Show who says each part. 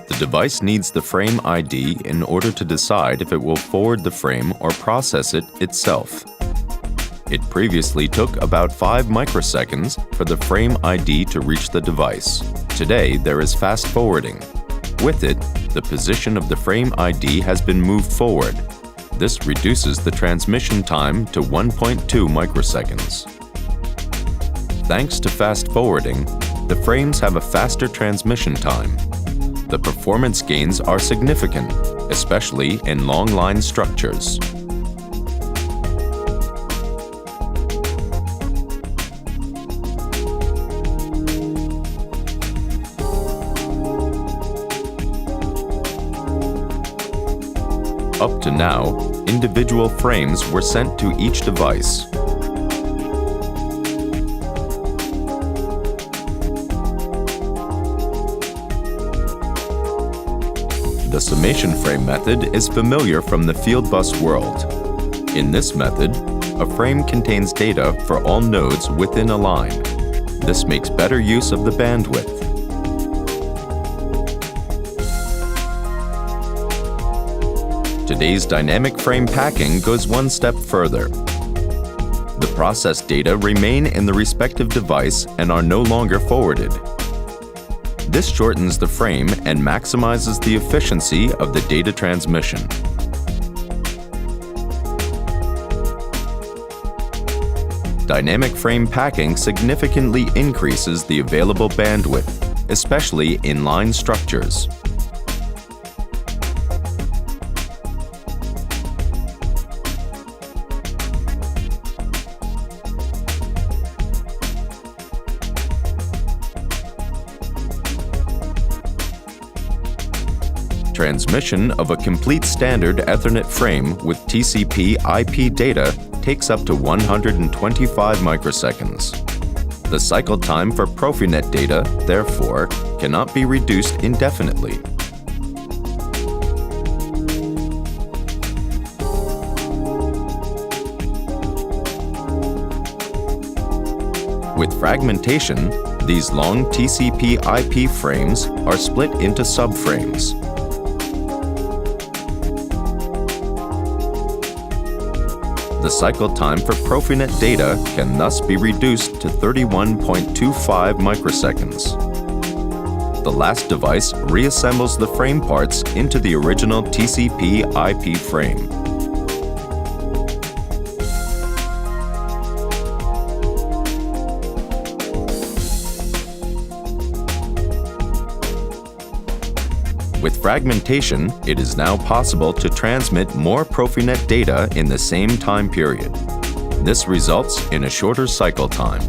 Speaker 1: The device needs the frame ID in order to decide if it will forward the frame or process it itself. It previously took about 5 microseconds for the frame ID to reach the device. Today, there is fast forwarding. With it, the position of the frame ID has been moved forward. This reduces the transmission time to 1.2 microseconds. Thanks to fast forwarding, the frames have a faster transmission time. The performance gains are significant, especially in long-line structures. Up to now, individual frames were sent to each device. The summation frame method is familiar from the field bus world. In this method, a frame contains data for all nodes within a line. This makes better use of the bandwidth. Today's dynamic frame packing goes one step further. The processed data remain in the respective device and are no longer forwarded. This shortens the frame and maximizes the efficiency of the data transmission. Dynamic frame packing significantly increases the available bandwidth, especially in line structures. Transmission of a complete standard Ethernet frame with TCP/IP data takes up to 125 microseconds. The cycle time for PROFINET data, therefore, cannot be reduced indefinitely. With fragmentation, these long TCP/IP frames are split into subframes. The cycle time for PROFINET data can thus be reduced to 31.25 microseconds. The last device reassembles the frame parts into the original TCP/IP frame. With fragmentation, it is now possible to transmit more PROFINET data in the same time period. This results in a shorter cycle time.